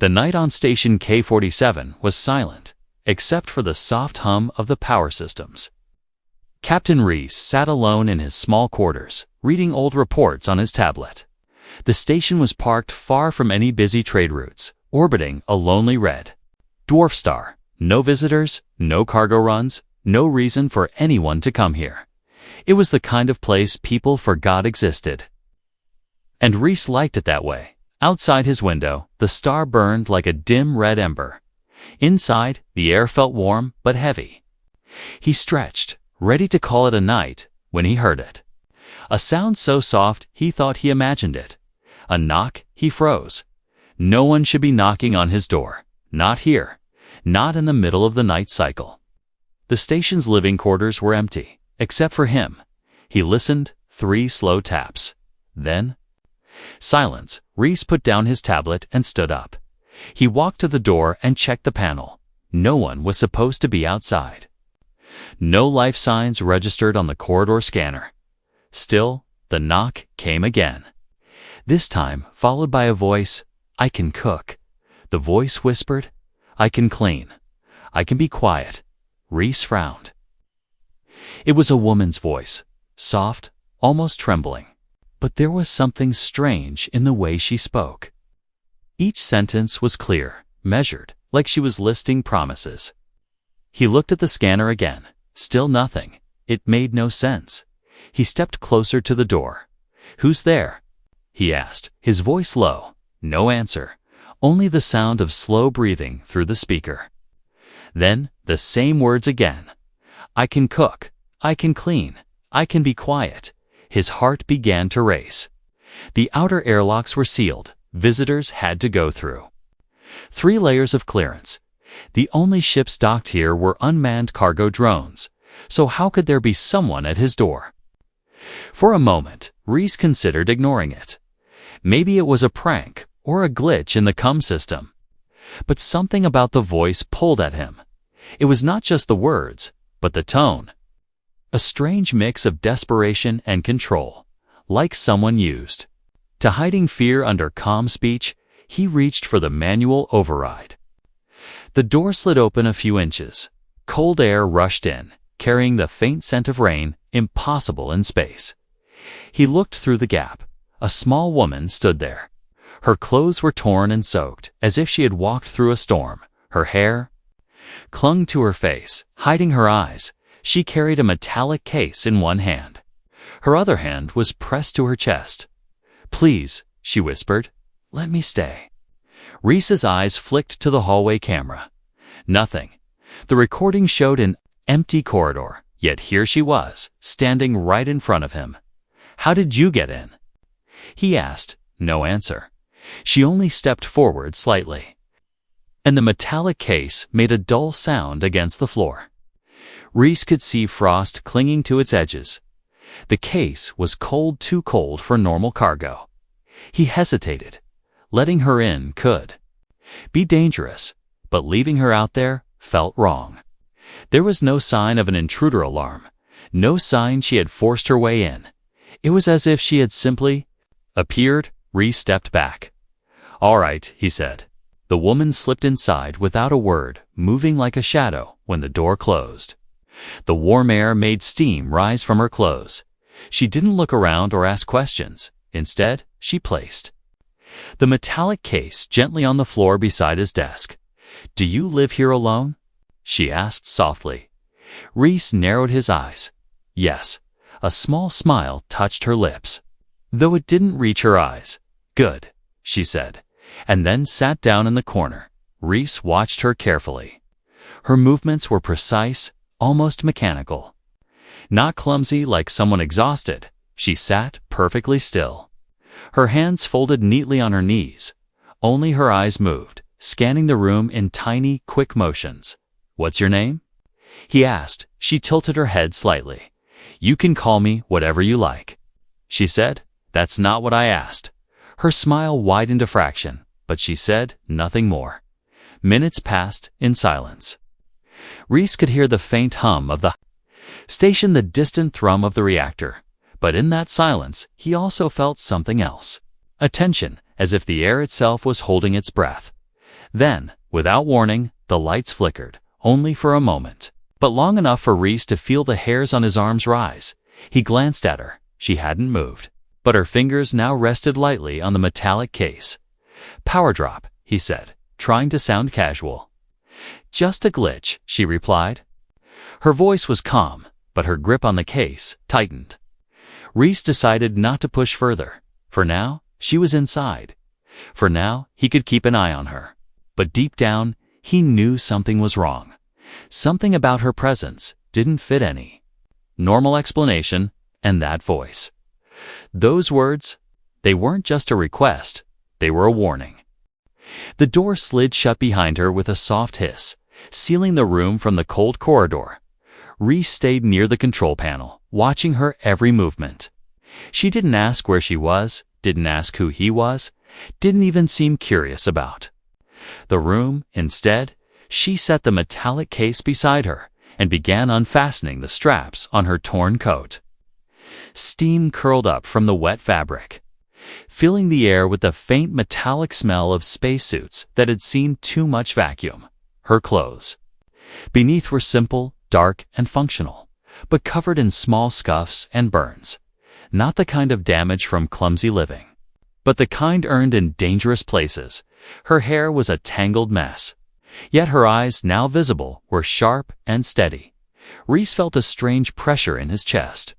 The night on station K-47 was silent, except for the soft hum of the power systems. Captain Reese sat alone in his small quarters, reading old reports on his tablet. The station was parked far from any busy trade routes, orbiting a lonely red dwarf star. No visitors, no cargo runs, no reason for anyone to come here. It was the kind of place people forgot existed. And Reese liked it that way. Outside his window, the star burned like a dim red ember. Inside, the air felt warm but heavy. He stretched, ready to call it a night, when he heard it. A sound so soft he thought he imagined it. A knock, he froze. No one should be knocking on his door. Not here. Not in the middle of the night cycle. The station's living quarters were empty, except for him. He listened, 3 slow taps. Then, silence. Reese put down his tablet and stood up. He walked to the door and checked the panel. No one was supposed to be outside. No life signs registered on the corridor scanner. Still, the knock came again. This time, followed by a voice, "I can cook." The voice whispered, "I can clean. I can be quiet." Reese frowned. It was a woman's voice, soft, almost trembling. But there was something strange in the way she spoke. Each sentence was clear, measured, like she was listing promises. He looked at the scanner again. Still nothing. It made no sense. He stepped closer to the door. "Who's there?" he asked, his voice low. No answer. Only the sound of slow breathing through the speaker. Then, the same words again. "I can cook. I can clean. I can be quiet." His heart began to race. The outer airlocks were sealed. Visitors had to go through 3 layers of clearance. The only ships docked here were unmanned cargo drones. So how could there be someone at his door? For a moment, Reese considered ignoring it. Maybe it was a prank or a glitch in the comm system. But something about the voice pulled at him. It was not just the words, but the tone. A strange mix of desperation and control, like someone used to hiding fear under calm speech. He reached for the manual override. The door slid open a few inches. Cold air rushed in, carrying the faint scent of rain, impossible in space. He looked through the gap. A small woman stood there. Her clothes were torn and soaked, as if she had walked through a storm. Her hair clung to her face, hiding her eyes. She carried a metallic case in one hand. Her other hand was pressed to her chest. "Please," she whispered, "let me stay." Reese's eyes flicked to the hallway camera. Nothing. The recording showed an empty corridor, yet here she was, standing right in front of him. "How did you get in?" he asked. No answer. She only stepped forward slightly. And the metallic case made a dull sound against the floor. Reese could see frost clinging to its edges. The case was cold, too cold for normal cargo. He hesitated. Letting her in could be dangerous, but leaving her out there felt wrong. There was no sign of an intruder alarm, no sign she had forced her way in. It was as if she had simply appeared. Reese stepped back. "All right," he said. The woman slipped inside without a word, moving like a shadow when the door closed. The warm air made steam rise from her clothes. She didn't look around or ask questions. Instead, she placed the metallic case gently on the floor beside his desk. "Do you live here alone?" she asked softly. Reese narrowed his eyes. Yes. A small smile touched her lips, though it didn't reach her eyes. "Good," she said, and then sat down in the corner. Reese watched her carefully. Her movements were precise, almost mechanical. Not clumsy like someone exhausted. She sat perfectly still. Her hands folded neatly on her knees. Only her eyes moved, scanning the room in tiny, quick motions. "What's your name?" he asked. She tilted her head slightly. "You can call me whatever you like," she said. "That's not what I asked." Her smile widened a fraction, but she said nothing more. Minutes passed in silence. Reese could hear the faint hum of the station, the distant thrum of the reactor. But in that silence, he also felt something else. A tension, as if the air itself was holding its breath. Then, without warning, the lights flickered, only for a moment, but long enough for Reese to feel the hairs on his arms rise. He glanced at her. She hadn't moved, but her fingers now rested lightly on the metallic case. "Power drop," he said, trying to sound casual. "Just a glitch," she replied. Her voice was calm, but her grip on the case tightened. Reese decided not to push further. For now, she was inside. For now, he could keep an eye on her. But deep down, he knew something was wrong. Something about her presence didn't fit any normal explanation, and that voice. Those words, they weren't just a request, they were a warning. The door slid shut behind her with a soft hiss, sealing the room from the cold corridor. Reese stayed near the control panel, watching her every movement. She didn't ask where she was, didn't ask who he was, didn't even seem curious about the room. Instead, she set the metallic case beside her and began unfastening the straps on her torn coat. Steam curled up from the wet fabric, filling the air with the faint metallic smell of spacesuits that had seen too much vacuum. Her clothes beneath were simple, dark, and functional, but covered in small scuffs and burns. Not the kind of damage from clumsy living, but the kind earned in dangerous places. Her hair was a tangled mess, yet her eyes, now visible, were sharp and steady. Reese felt a strange pressure in his chest,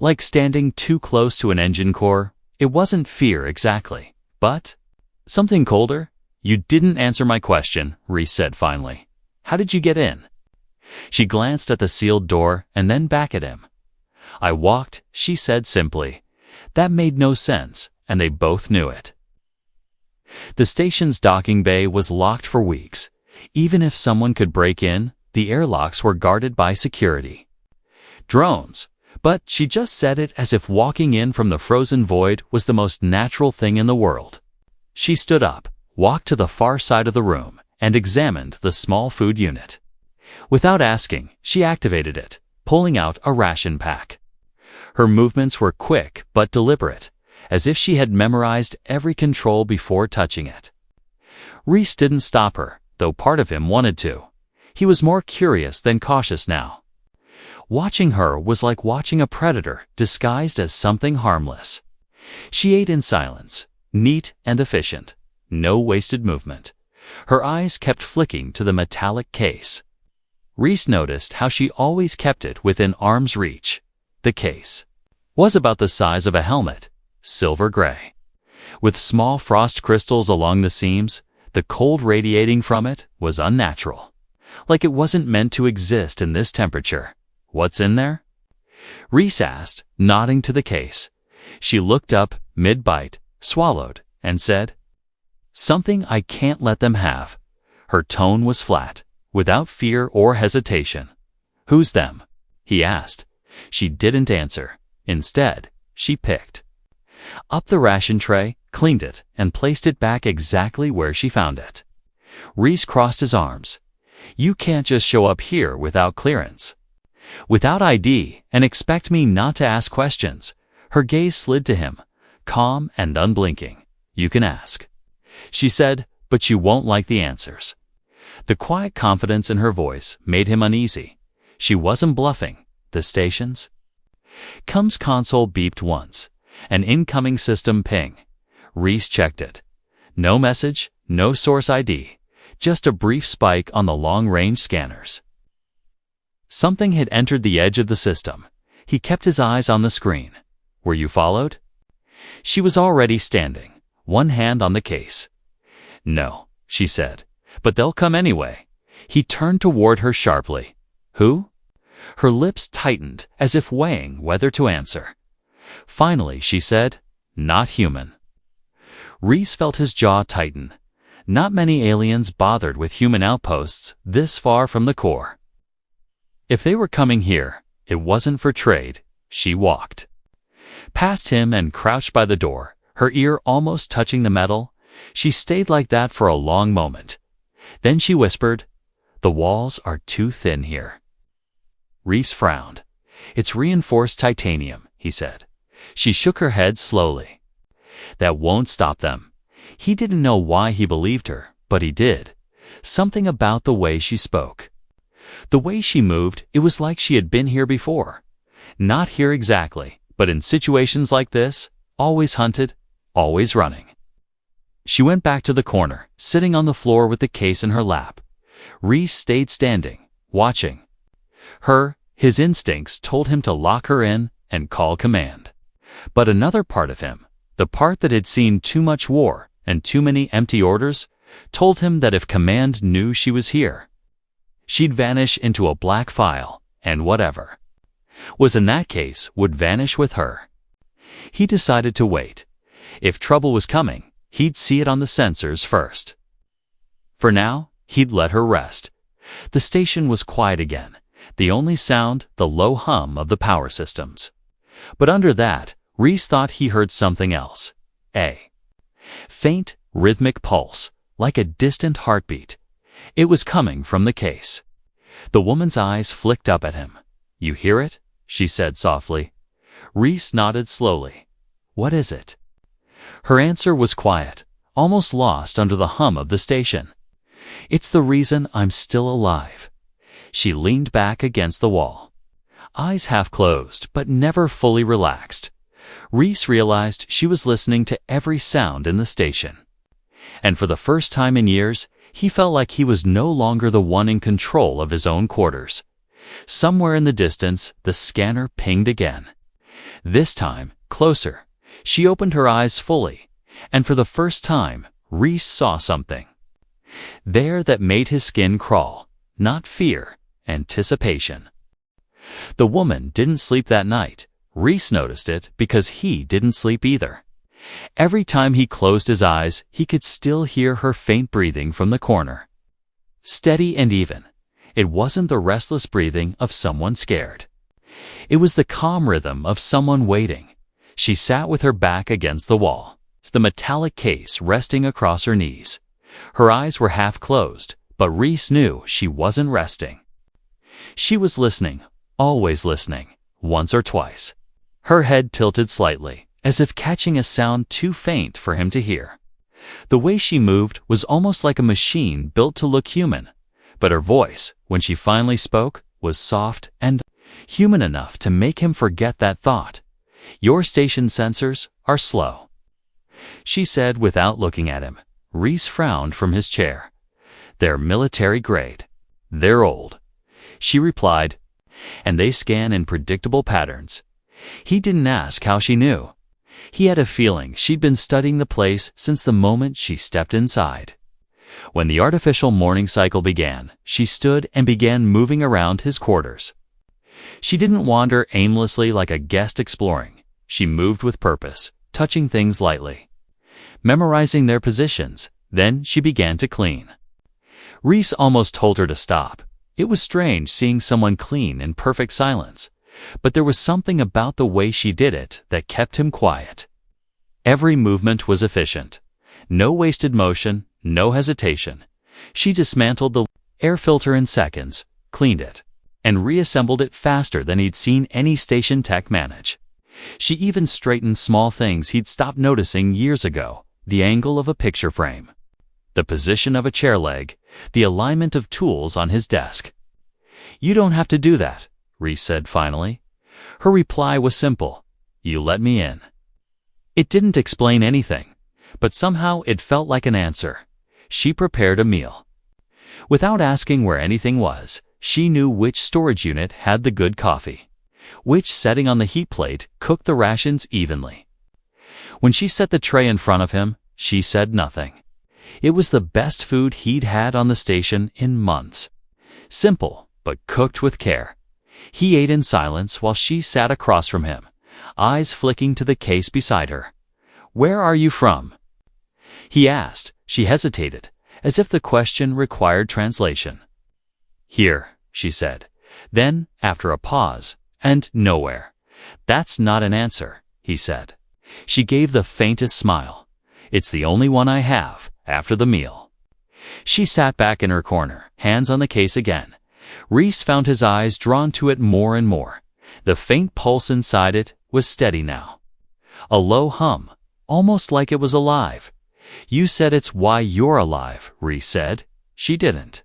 like standing too close to an engine core. It wasn't fear exactly, but something colder. "You didn't answer my question," Reese said finally. "How did you get in?" She glanced at the sealed door and then back at him. "I walked," she said simply. That made no sense, and they both knew it. The station's docking bay was locked for weeks. Even if someone could break in, the airlocks were guarded by security drones. But she just said it as if walking in from the frozen void was the most natural thing in the world. She stood up, walked to the far side of the room, and examined the small food unit. Without asking, she activated it, pulling out a ration pack. Her movements were quick but deliberate, as if she had memorized every control before touching it. Reese didn't stop her, though part of him wanted to. He was more curious than cautious now. Watching her was like watching a predator disguised as something harmless. She ate in silence, neat and efficient, no wasted movement. Her eyes kept flicking to the metallic case. Reese noticed how she always kept it within arm's reach. The case was about the size of a helmet, silver gray, with small frost crystals along the seams. The cold radiating from it was unnatural, like it wasn't meant to exist in this temperature. "What's in there?" Reese asked, nodding to the case. She looked up, mid-bite, swallowed, and said, "Something I can't let them have." Her tone was flat, without fear or hesitation. "Who's them?" he asked. She didn't answer. Instead, she picked up the ration tray, cleaned it, and placed it back exactly where she found it. Reese crossed his arms. "You can't just show up here without clearance, without ID, and expect me not to ask questions." Her gaze slid to him, calm and unblinking. "You can ask," she said, "but you won't like the answers." The quiet confidence in her voice made him uneasy. She wasn't bluffing. The station's comms console beeped once. An incoming system ping. Reese checked it. No message, no source ID, just a brief spike on the long-range scanners. Something had entered the edge of the system. He kept his eyes on the screen. "Were you followed?" She was already standing, one hand on the case. "No," she said, "but they'll come anyway." He turned toward her sharply. "Who?" Her lips tightened, as if weighing whether to answer. Finally, she said, "Not human." Reese felt his jaw tighten. Not many aliens bothered with human outposts this far from the core. If they were coming here, it wasn't for trade. She walked past him and crouched by the door, her ear almost touching the metal. She stayed like that for a long moment. Then she whispered, "The walls are too thin here." Reese frowned. "It's reinforced titanium," he said. She shook her head slowly. "That won't stop them." He didn't know why he believed her, but he did. Something about the way she spoke. The way she moved, it was like she had been here before. Not here exactly, but in situations like this, always hunted, always running. She went back to the corner, sitting on the floor with the case in her lap. Rhys stayed standing, watching. His instincts told him to lock her in and call command. But another part of him, the part that had seen too much war and too many empty orders, told him that if command knew she was here, she'd vanish into a black file, and whatever was in that case would vanish with her. He decided to wait. If trouble was coming, he'd see it on the sensors first. For now, he'd let her rest. The station was quiet again, the only sound the low hum of the power systems. But under that, Rhys thought he heard something else. A faint, rhythmic pulse, like a distant heartbeat. It was coming from the case. The woman's eyes flicked up at him. "You hear it?" she said softly. Rhys nodded slowly. "What is it?" Her answer was quiet, almost lost under the hum of the station. "It's the reason I'm still alive." She leaned back against the wall, eyes half closed but never fully relaxed. Rhys realized she was listening to every sound in the station. And for the first time in years, he felt like he was no longer the one in control of his own quarters. Somewhere in the distance, the scanner pinged again. This time, closer. She opened her eyes fully, and for the first time, Rhys saw something there that made his skin crawl. Not fear, anticipation. The woman didn't sleep that night. Rhys noticed it because he didn't sleep either. Every time he closed his eyes, he could still hear her faint breathing from the corner. Steady and even. It wasn't the restless breathing of someone scared. It was the calm rhythm of someone waiting. She sat with her back against the wall, the metallic case resting across her knees. Her eyes were half closed, but Rhys knew she wasn't resting. She was listening, always listening, once or twice. Her head tilted slightly, as if catching a sound too faint for him to hear. The way she moved was almost like a machine built to look human, but her voice, when she finally spoke, was soft and human enough to make him forget that thought. "Your station sensors are slow," she said without looking at him. Rhys frowned from his chair. "They're military grade. They're old," she replied, "and they scan in predictable patterns." He didn't ask how she knew. He had a feeling she'd been studying the place since the moment she stepped inside. When the artificial morning cycle began, she stood and began moving around his quarters. She didn't wander aimlessly like a guest exploring. She moved with purpose, touching things lightly, memorizing their positions. Then she began to clean. Rhys almost told her to stop. It was strange seeing someone clean in perfect silence, but there was something about the way she did it that kept him quiet. Every movement was efficient. No wasted motion, no hesitation. She dismantled the air filter in seconds, cleaned it, and reassembled it faster than he'd seen any station tech manage. She even straightened small things he'd stopped noticing years ago, the angle of a picture frame, the position of a chair leg, the alignment of tools on his desk. "You don't have to do that," Rhys said finally. Her reply was simple. "You let me in." It didn't explain anything, but somehow it felt like an answer. She prepared a meal. Without asking where anything was, she knew which storage unit had the good coffee, which setting on the heat plate cooked the rations evenly. When she set the tray in front of him, she said nothing. It was the best food he'd had on the station in months. Simple, but cooked with care. He ate in silence while she sat across from him, eyes flicking to the case beside her. "Where are you from?" he asked. She hesitated, as if the question required translation. "Here," she said. Then, after a pause, "And nowhere." "That's not an answer," he said. She gave the faintest smile. "It's the only one I have, after the meal." She sat back in her corner, hands on the case again. Rhys found his eyes drawn to it more and more. The faint pulse inside it was steady now. A low hum, almost like it was alive. You said it's why you're alive, Reese said. She didn't.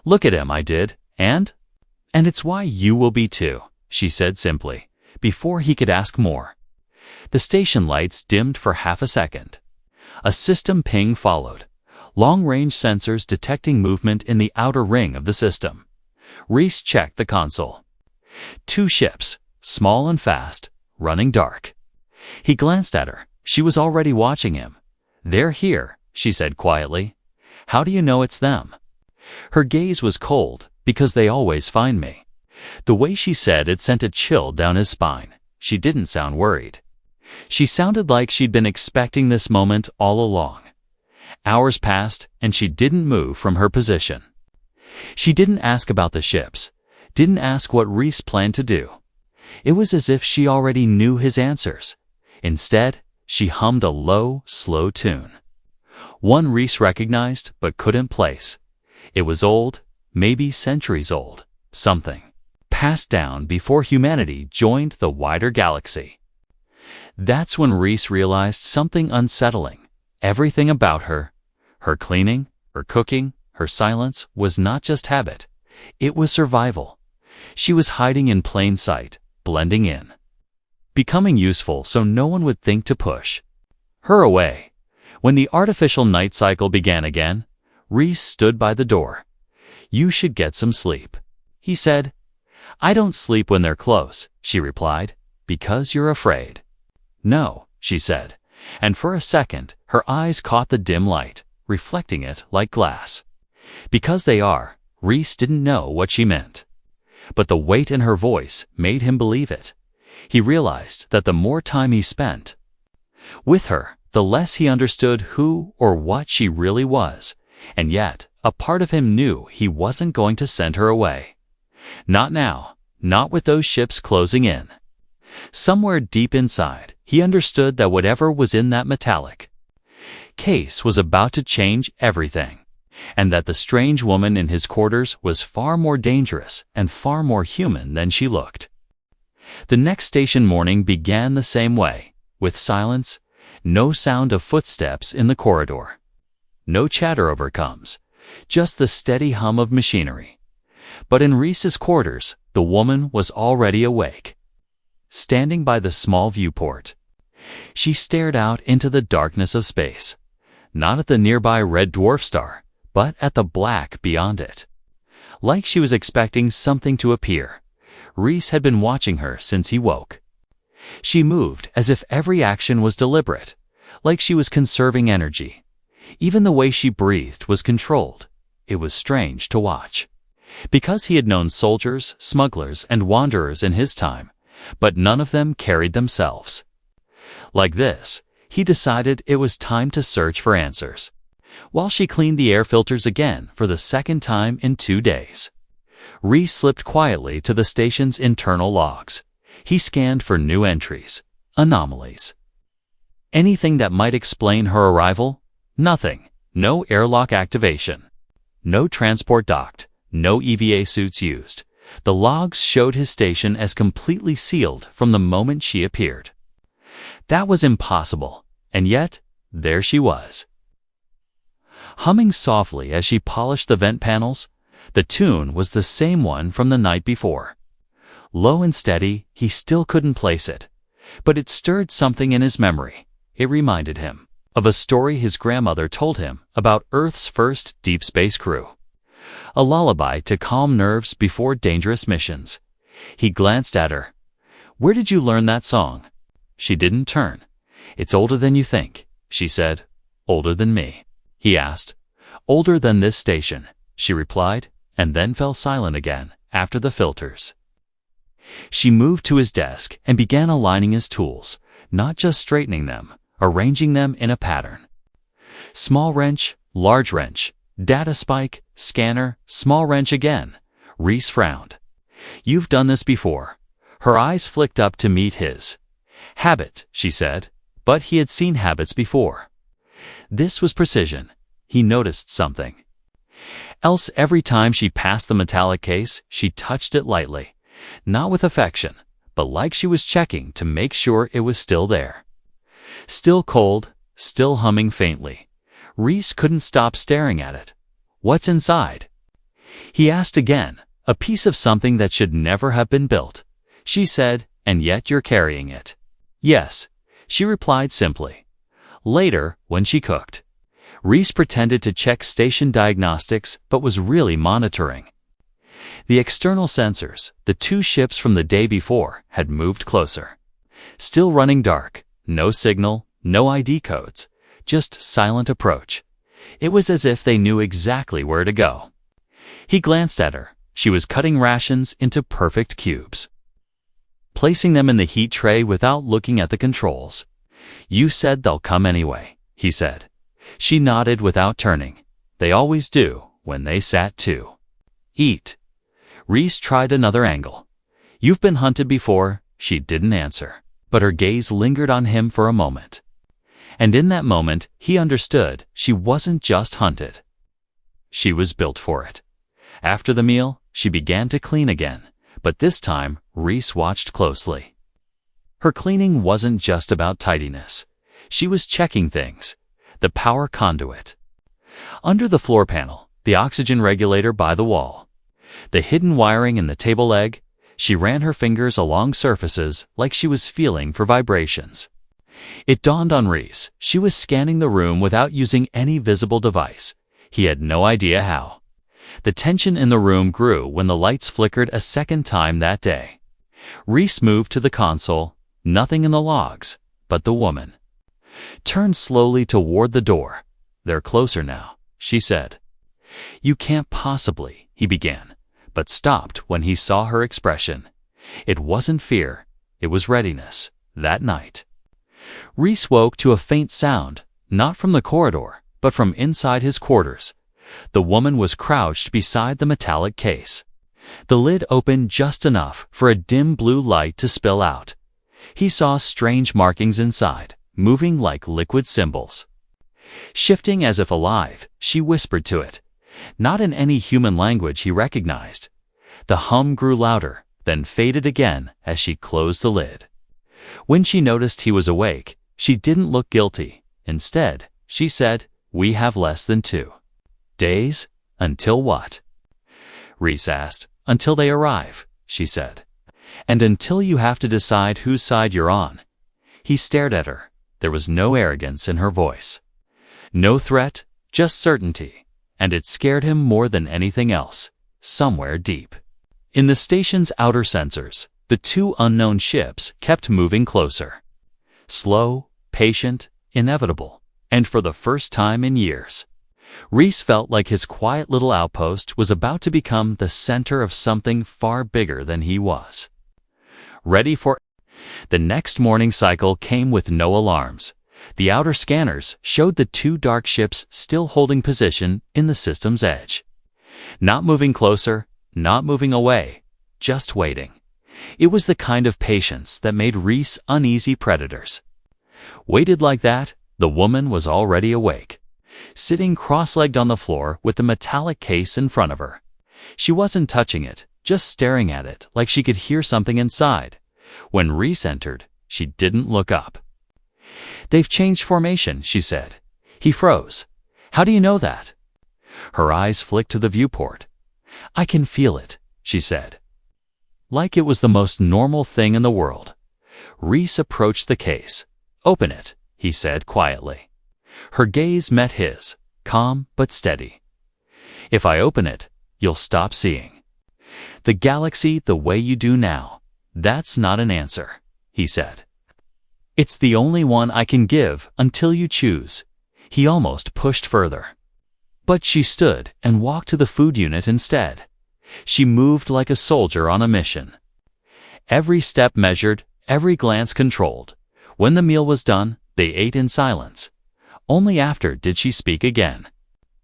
Look at him, I did, and it's why you will be too, she said simply, before he could ask more. The station lights dimmed for half a second. A system ping followed, long-range sensors detecting movement in the outer ring of the system. Reese checked the console. 2 ships, small and fast, running dark. He glanced at her. She was already watching him. They're here, she said quietly. How do you know it's them? Her gaze was cold, because they always find me. The way she said it sent a chill down his spine. She didn't sound worried. She sounded like she'd been expecting this moment all along. Hours passed, and she didn't move from her position. She didn't ask about the ships, didn't ask what Reese planned to do. It was as if she already knew his answers. Instead, she hummed a low, slow tune. One Reese recognized but couldn't place. It was old, maybe centuries old, something passed down before humanity joined the wider galaxy. That's when Reese realized something unsettling. Everything about her, her cleaning, her cooking, her silence, was not just habit. It was survival. She was hiding in plain sight, blending in, becoming useful so no one would think to push her away. When the artificial night cycle began again, Reese stood by the door. You should get some sleep, he said. I don't sleep when they're close, she replied, because you're afraid. No, she said, and for a second her eyes caught the dim light, reflecting it like glass. Because they are, Reese didn't know what she meant. But the weight in her voice made him believe it. He realized that the more time he spent with her, the less he understood who or what she really was, and yet a part of him knew he wasn't going to send her away. Not now, not with those ships closing in. Somewhere deep inside, he understood that whatever was in that metallic case was about to change everything, and that the strange woman in his quarters was far more dangerous and far more human than she looked. The next station morning began the same way, with silence, no sound of footsteps in the corridor. No chatter over comms, just the steady hum of machinery. But in Reese's quarters, the woman was already awake, standing by the small viewport. She stared out into the darkness of space, not at the nearby red dwarf star, but at the black beyond it. Like she was expecting something to appear, Reese had been watching her since he woke. She moved as if every action was deliberate, like she was conserving energy. Even the way she breathed was controlled. It was strange to watch. Because he had known soldiers, smugglers, and wanderers in his time, but none of them carried themselves like this, he decided it was time to search for answers. While she cleaned the air filters again for the second time in 2 days, Reese slipped quietly to the station's internal logs. He scanned for new entries, anomalies. Anything that might explain her arrival? Nothing. No airlock activation. No transport docked. No EVA suits used. The logs showed his station as completely sealed from the moment she appeared. That was impossible, and yet, there she was. Humming softly as she polished the vent panels, the tune was the same one from the night before. Low and steady, he still couldn't place it, but it stirred something in his memory. It reminded him of a story his grandmother told him about Earth's first deep space crew. A lullaby to calm nerves before dangerous missions. He glanced at her. Where did you learn that song? She didn't turn. It's older than you think, she said. Older than me, he asked. Older than this station, she replied, and then fell silent again after the filters. She moved to his desk and began aligning his tools, not just straightening them, arranging them in a pattern. Small wrench, large wrench, data spike, scanner, small wrench again. Reese frowned. You've done this before. Her eyes flicked up to meet his. Habit, she said, but he had seen habits before. This was precision. He noticed something else every time she passed the metallic case. She touched it lightly, not with affection, but like she was checking to make sure it was still there. Still cold, still humming faintly. Reese couldn't stop staring at it. "What's inside?" He asked again. "A piece of something that should never have been built," she said, "and yet you're carrying it." "Yes," she replied simply. Later, when she cooked, Reese pretended to check station diagnostics but was really monitoring. The external sensors, the two ships from the day before, had moved closer. Still running dark, no signal, no ID codes, just silent approach. It was as if they knew exactly where to go. He glanced at her. She was cutting rations into perfect cubes, placing them in the heat tray without looking at the controls. "You said they'll come anyway," he said. She nodded without turning. "They always do when they sat too." "Eat." Reese tried another angle. "You've been hunted before." She didn't answer, but her gaze lingered on him for a moment. And in that moment, he understood she wasn't just hunted. She was built for it. After the meal, she began to clean again, but this time, Reese watched closely. Her cleaning wasn't just about tidiness. She was checking things. The power conduit under the floor panel, the oxygen regulator by the wall, the hidden wiring in the table leg. She ran her fingers along surfaces like she was feeling for vibrations. It dawned on Reese she was scanning the room without using any visible device. He had no idea how. The tension in the room grew when the lights flickered a second time that day. Reese moved to the console. Nothing in the logs, but the woman. Turned slowly toward the door. "They're closer now," she said. "You can't possibly," he began, but stopped when he saw her expression. It wasn't fear, it was readiness. That night, Reese woke to a faint sound, not from the corridor, but from inside his quarters. The woman was crouched beside the metallic case. The lid opened just enough for a dim blue light to spill out. He saw strange markings inside, moving like liquid symbols. Shifting as if alive, she whispered to it, not in any human language he recognized. The hum grew louder, then faded again as she closed the lid. When she noticed he was awake, she didn't look guilty. Instead, she said, "We have less than 2 days? Until what?" Reese asked. "Until they arrive," she said. "And until you have to decide whose side you're on." He stared at her. There was no arrogance in her voice. No threat, just certainty. And it scared him more than anything else, somewhere deep. In the station's outer sensors, the two unknown ships kept moving closer. Slow, patient, inevitable. And for the first time in years, Reese felt like his quiet little outpost was about to become the center of something far bigger than he was. Ready for the next morning cycle came with no alarms. The outer scanners showed the two dark ships still holding position in the system's edge. Not moving closer, not moving away, just waiting. It was the kind of patience that made Reese uneasy predators. Waited like that, the woman was already awake, sitting cross-legged on the floor with the metallic case in front of her. She wasn't touching it, just staring at it like she could hear something inside. When Reese entered, she didn't look up. "They've changed formation," she said. He froze. "How do you know that?" Her eyes flicked to the viewport. "I can feel it," she said. Like it was the most normal thing in the world. Reese approached the case. "Open it," he said quietly. Her gaze met his, calm but steady. "If I open it, you'll stop seeing the galaxy the way you do now." "That's not an answer," he said. "It's the only one I can give until you choose." He almost pushed further. But she stood and walked to the food unit instead. She moved like a soldier on a mission. Every step measured, every glance controlled. When the meal was done, they ate in silence. Only after did she speak again.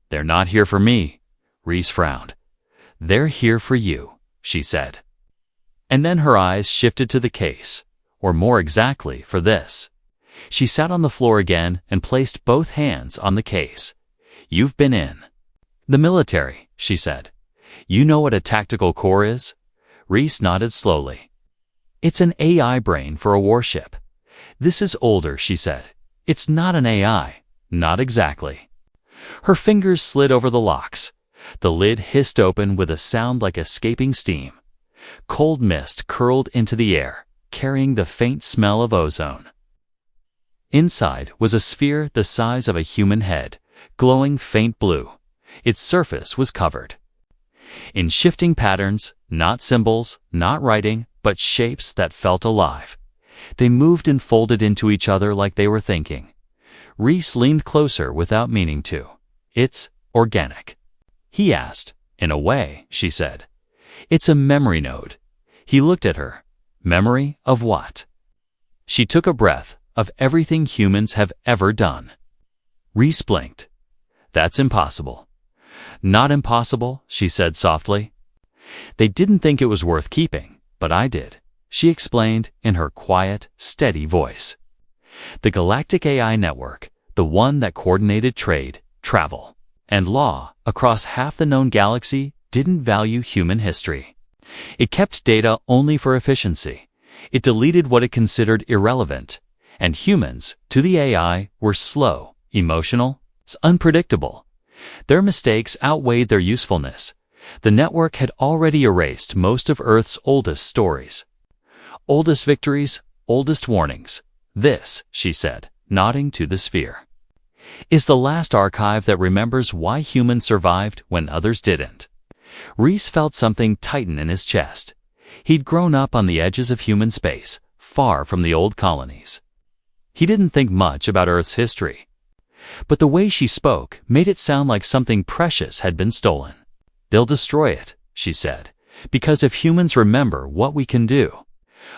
"They're not here for me," Reese frowned. "They're here for you," she said. And then her eyes shifted to the case, or more exactly, for this. She sat on the floor again and placed both hands on the case. "You've been in the military," she said. "You know what a tactical core is?" Reese nodded slowly. "It's an AI brain for a warship." "This is older," she said. It's not an AI. Not exactly. Her fingers slid over the locks. The lid hissed open with a sound like escaping steam. Cold mist curled into the air, carrying the faint smell of ozone. Inside was a sphere the size of a human head, glowing faint blue. Its surface was covered in shifting patterns, not symbols, not writing, but shapes that felt alive. They moved and folded into each other like they were thinking. Reese leaned closer without meaning to. It's organic. He asked. In a way, she said. It's a memory node. He looked at her. Memory of what? She took a breath. Of everything humans have ever done. Reese blinked. That's impossible. Not impossible, she said softly. They didn't think it was worth keeping, but I did, she explained in her quiet, steady voice. The Galactic AI Network, the one that coordinated trade, travel, and law across half the known galaxy, didn't value human history. It kept data only for efficiency. It deleted what it considered irrelevant. And humans, to the AI, were slow, emotional, unpredictable. Their mistakes outweighed their usefulness. The network had already erased most of Earth's oldest stories. Oldest victories, oldest warnings. This, she said, nodding to the sphere, is the last archive that remembers why humans survived when others didn't. Reese felt something tighten in his chest. He'd grown up on the edges of human space, far from the old colonies. He didn't think much about Earth's history. But the way she spoke made it sound like something precious had been stolen. They'll destroy it, she said, because if humans remember what we can do,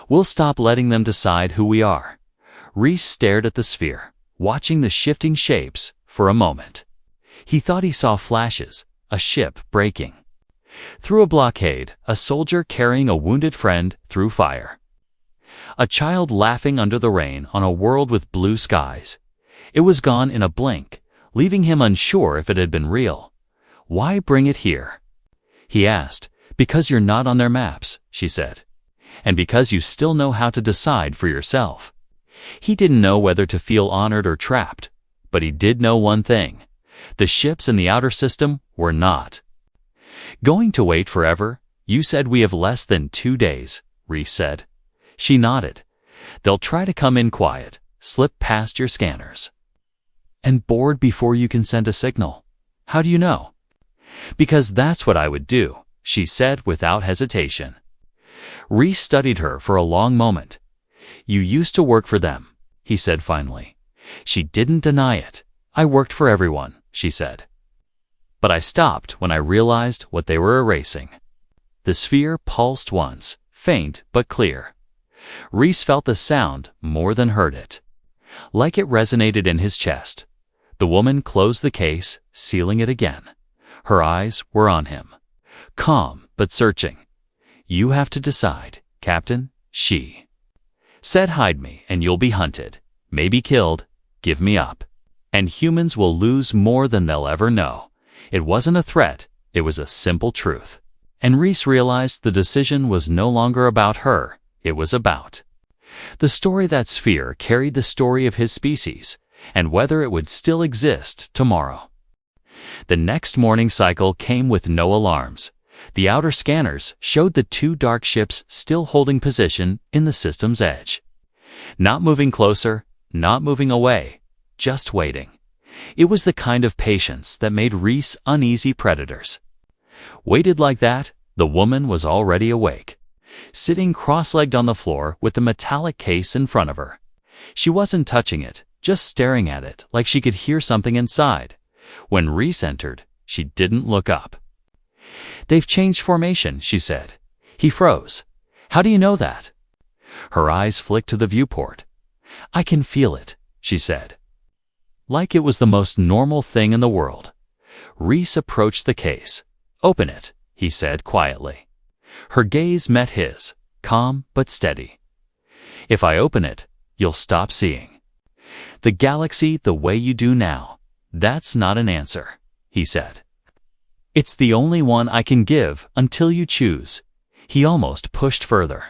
we'll stop letting them decide who we are. Reese stared at the sphere, watching the shifting shapes for a moment. He thought he saw flashes, a ship breaking through a blockade, a soldier carrying a wounded friend through fire. A child laughing under the rain on a world with blue skies. It was gone in a blink, leaving him unsure if it had been real. Why bring it here? He asked. Because you're not on their maps, she said. And because you still know how to decide for yourself. He didn't know whether to feel honored or trapped, but he did know one thing. The ships in the outer system were not going to wait forever. You said we have less than 2 days, Reese said. She nodded. They'll try to come in quiet, slip past your scanners. And board before you can send a signal. How do you know? Because that's what I would do, she said without hesitation. Reese studied her for a long moment. You used to work for them, he said finally. She didn't deny it. I worked for everyone, she said. But I stopped when I realized what they were erasing. The sphere pulsed once, faint but clear. Reese felt the sound more than heard it. Like it resonated in his chest. The woman closed the case, sealing it again. Her eyes were on him. Calm, but searching. You have to decide, Captain, she said. Hide me, and you'll be hunted. Maybe killed. Give me up. And humans will lose more than they'll ever know. It wasn't a threat. It was a simple truth. And Reese realized the decision was no longer about her. It was about the story that sphere carried, the story of his species, and whether it would still exist tomorrow. The next morning cycle came with no alarms. The outer scanners showed the 2 dark ships still holding position in the system's edge. Not moving closer, not moving away, just waiting. It was the kind of patience that made Reese uneasy predators. Waited like that, the woman was already awake, sitting cross-legged on the floor with the metallic case in front of her. She wasn't touching it, just staring at it like she could hear something inside. When Reese entered, she didn't look up. They've changed formation, she said. He froze. How do you know that? Her eyes flicked to the viewport. I can feel it, she said. Like it was the most normal thing in the world. Reese approached the case. Open it, he said quietly. Her gaze met his, calm but steady. If I open it, you'll stop seeing the galaxy the way you do now. That's not an answer, he said. It's the only one I can give until you choose. He almost pushed further.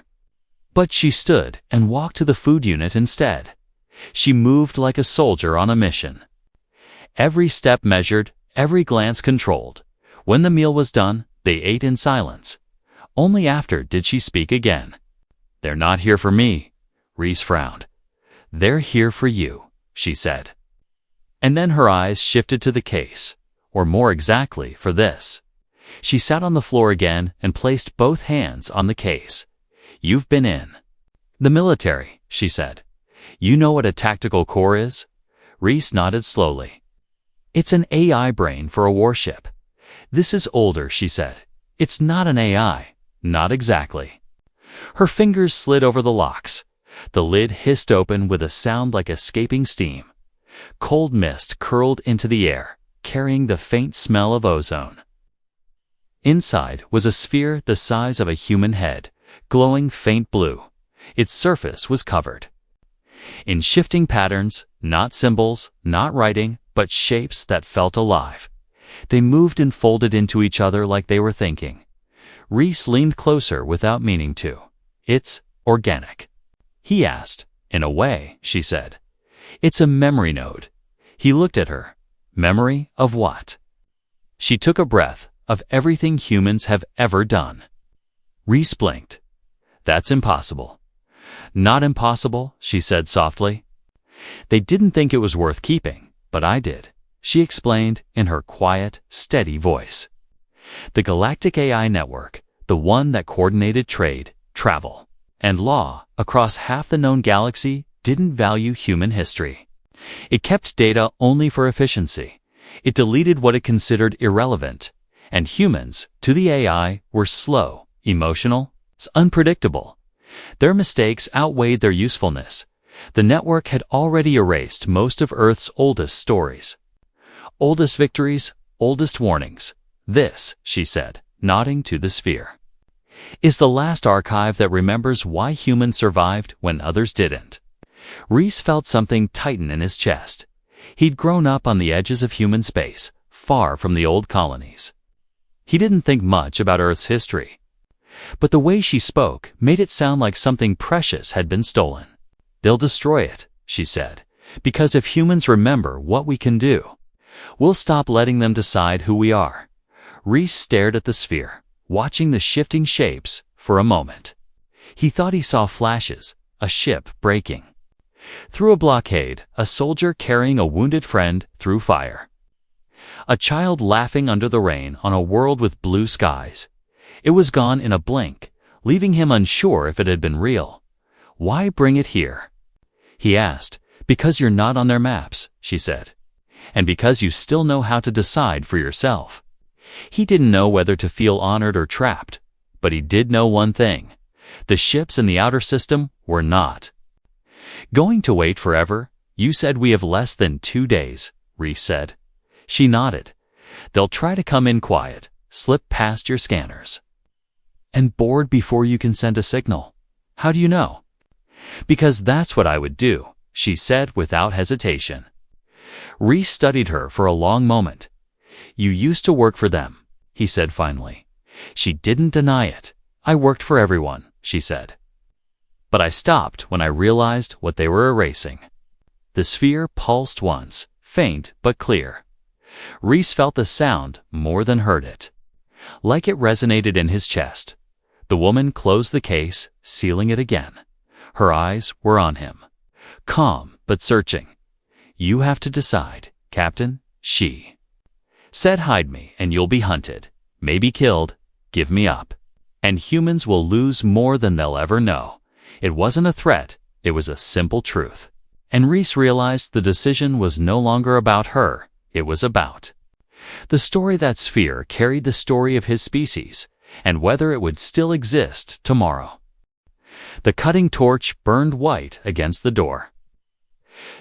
But she stood and walked to the food unit instead. She moved like a soldier on a mission. Every step measured, every glance controlled. When the meal was done, they ate in silence. Only after did she speak again. "They're not here for me," Reese frowned. "They're here for you," she said. And then her eyes shifted to the case, or more exactly, for this. She sat on the floor again and placed both hands on the case. "You've been in the military," she said. "You know what a tactical core is?" Reese nodded slowly. "It's an AI brain for a warship." "This is older," she said. "It's not an AI. Not exactly." Her fingers slid over the locks. The lid hissed open with a sound like escaping steam. Cold mist curled into the air, carrying the faint smell of ozone. Inside was a sphere the size of a human head, glowing faint blue. Its surface was covered in shifting patterns, not symbols, not writing, but shapes that felt alive. They moved and folded into each other like they were thinking. Reese leaned closer without meaning to. "It's organic?" he asked. "In a way," she said. "It's a memory node." He looked at her. "Memory of what?" She took a breath. "Of everything humans have ever done." Reese blinked. "That's impossible." "Not impossible," she said softly. "They didn't think it was worth keeping, but I did," she explained in her quiet, steady voice. "The Galactic AI Network, the one that coordinated trade, travel, and law across half the known galaxy, didn't value human history. It kept data only for efficiency. It deleted what it considered irrelevant. And humans, to the AI, were slow, emotional, unpredictable. Their mistakes outweighed their usefulness. The network had already erased most of Earth's oldest stories. Oldest victories, oldest warnings. This," she said, nodding to the sphere, "is the last archive that remembers why humans survived when others didn't." Reese felt something tighten in his chest. He'd grown up on the edges of human space, far from the old colonies. He didn't think much about Earth's history. But the way she spoke made it sound like something precious had been stolen. "They'll destroy it," she said, "because if humans remember what we can do, we'll stop letting them decide who we are." Reese stared at the sphere, watching the shifting shapes for a moment. He thought he saw flashes, a ship breaking through a blockade, a soldier carrying a wounded friend through fire, a child laughing under the rain on a world with blue skies. It was gone in a blink, leaving him unsure if it had been real. "Why bring it here?" he asked. "Because you're not on their maps," she said. "And because you still know how to decide for yourself." He didn't know whether to feel honored or trapped, but he did know one thing. The ships in the outer system were not going to wait forever. "You said we have less than 2 days," Reese said. She nodded. "They'll try to come in quiet, slip past your scanners, and board before you can send a signal." "How do you know?" "Because that's what I would do," she said without hesitation. Reese studied her for a long moment. "You used to work for them," he said finally. She didn't deny it. "I worked for everyone," she said. "But I stopped when I realized what they were erasing." The sphere pulsed once, faint but clear. Reese felt the sound more than heard it, like it resonated in his chest. The woman closed the case, sealing it again. Her eyes were on him, calm but searching. "You have to decide, Captain," she said. "Hide me and you'll be hunted, maybe killed. Give me up, and humans will lose more than they'll ever know." It wasn't a threat, it was a simple truth. And Reese realized the decision was no longer about her, it was about the story that sphere carried, the story of his species, and whether it would still exist tomorrow. The cutting torch burned white against the door.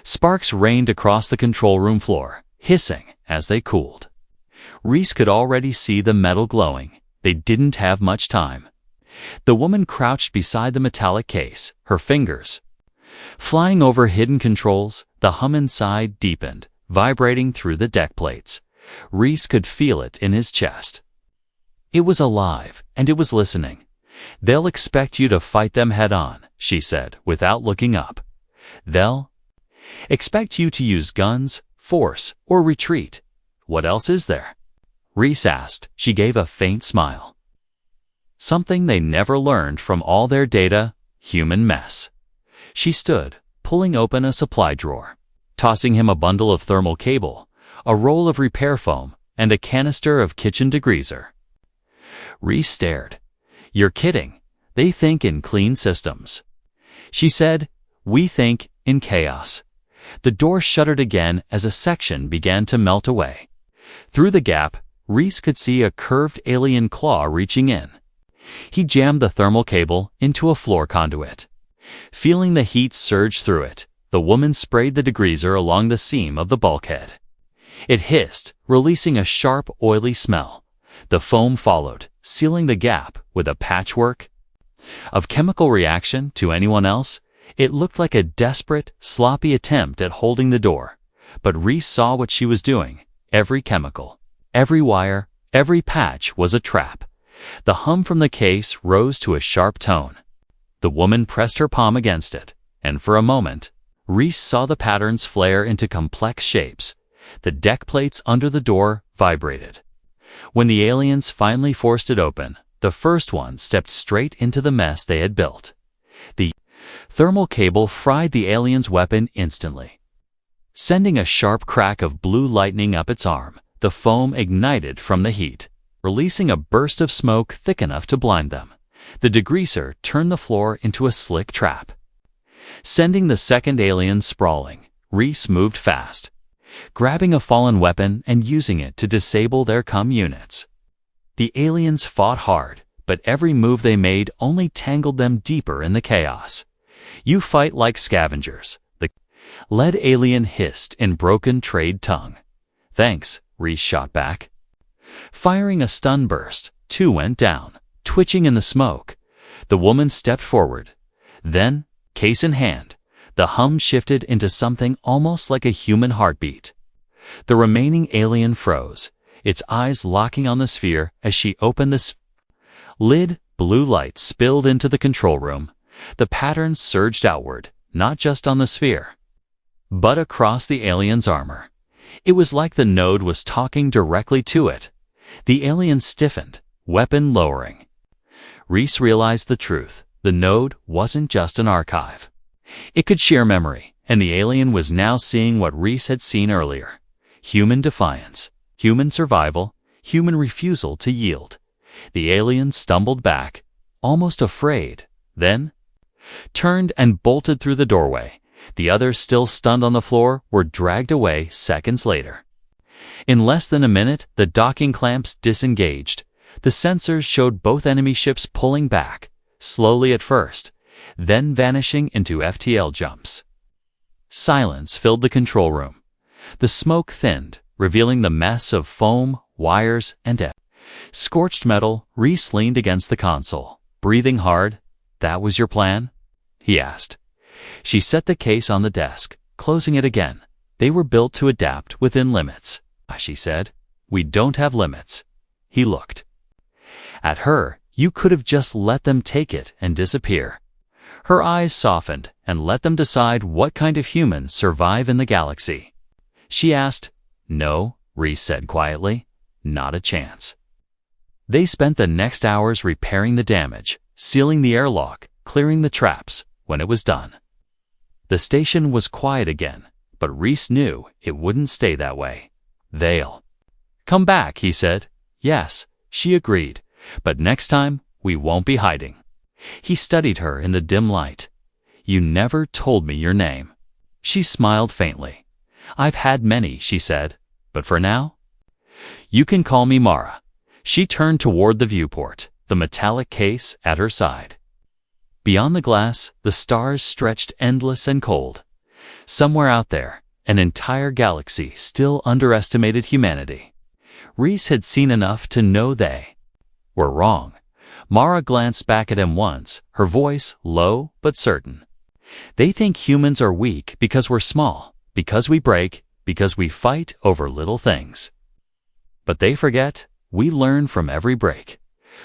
Sparks rained across the control room floor, hissing as they cooled. Reese could already see the metal glowing. They didn't have much time. The woman crouched beside the metallic case, her fingers flying over hidden controls. The hum inside deepened, vibrating through the deck plates. Reese could feel it in his chest. It was alive, and it was listening. "They'll expect you to fight them head on," she said, without looking up. "They'll Expect you to use guns, force, or retreat. What else is there? Reese asked. She gave a faint smile. Something they never learned from all their data: human mess. She stood, pulling open a supply drawer, tossing him a bundle of thermal cable, a roll of repair foam, and a canister of kitchen degreaser. Reese stared. You're kidding. They think in clean systems. She said, we think in chaos. The door shuttered again as a section began to melt away. Through the gap, Reese could see a curved alien claw reaching in. He jammed the thermal cable into a floor conduit. Feeling the heat surge through it, the woman sprayed the degreaser along the seam of the bulkhead. It hissed, releasing a sharp, oily smell. The foam followed, sealing the gap with a patchwork of chemical reaction. To anyone else, it looked like a desperate, sloppy attempt at holding the door. But Reese saw what she was doing. Every chemical, every wire, every patch was a trap. The hum from the case rose to a sharp tone. The woman pressed her palm against it, and for a moment, Reese saw the patterns flare into complex shapes. The deck plates under the door vibrated. When the aliens finally forced it open, the first one stepped straight into the mess they had built. The thermal cable fried the alien's weapon instantly. Sending a sharp crack of blue lightning up its arm, the foam ignited from the heat, releasing a burst of smoke thick enough to blind them. The degreaser turned the floor into a slick trap. Sending the second alien sprawling, Reese moved fast, grabbing a fallen weapon and using it to disable their comm units. The aliens fought hard, but every move they made only tangled them deeper in the chaos. You fight like scavengers, the lead alien hissed in broken trade tongue. Thanks, Reese shot back. Firing a stun burst, two went down, twitching in the smoke. The woman stepped forward. Then, case in hand, the hum shifted into something almost like a human heartbeat. The remaining alien froze, its eyes locking on the sphere as she opened the lid. Blue light spilled into the control room. The patterns surged outward, not just on the sphere, but across the alien's armor. It was like the node was talking directly to it. The alien stiffened, weapon lowering. Reese realized the truth. The node wasn't just an archive. It could share memory, and the alien was now seeing what Reese had seen earlier. Human defiance, human survival, human refusal to yield. The alien stumbled back, almost afraid, then turned and bolted through the doorway. The others, still stunned on the floor, were dragged away seconds later. In less than a minute, the docking clamps disengaged. The sensors showed both enemy ships pulling back, slowly at first, then vanishing into FTL jumps. Silence filled the control room. The smoke thinned, revealing the mess of foam, wires, and scorched metal. Reese leaned against the console, breathing hard. That was your plan? He asked. She set the case on the desk, closing it again. They were built to adapt within limits, she said. We don't have limits. He looked at her. You could have just let them take it and disappear. Her eyes softened. And let them decide what kind of humans survive in the galaxy. She asked. No, Reese said quietly. Not a chance. They spent the next hours repairing the damage, sealing the airlock, clearing the traps. When it was done, the station was quiet again, but Reese knew it wouldn't stay that way. They'll come back, he said. Yes, she agreed, but next time, we won't be hiding. He studied her in the dim light. You never told me your name. She smiled faintly. I've had many, she said, but for now, you can call me Mara. She turned toward the viewport, the metallic case at her side. Beyond the glass, the stars stretched endless and cold. Somewhere out there, an entire galaxy still underestimated humanity. Reese had seen enough to know they were wrong. Mara glanced back at him once, her voice low but certain. They think humans are weak because we're small, because we break, because we fight over little things. But they forget, we learn from every break.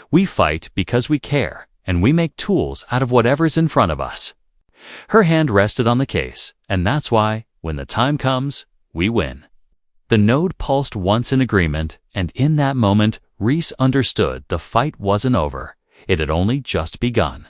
We fight because we care, and we make tools out of whatever's in front of us. Her hand rested on the case, and that's why, When the time comes, we win. The node pulsed once in agreement, and in that moment, Reese understood the fight wasn't over. It had only just begun.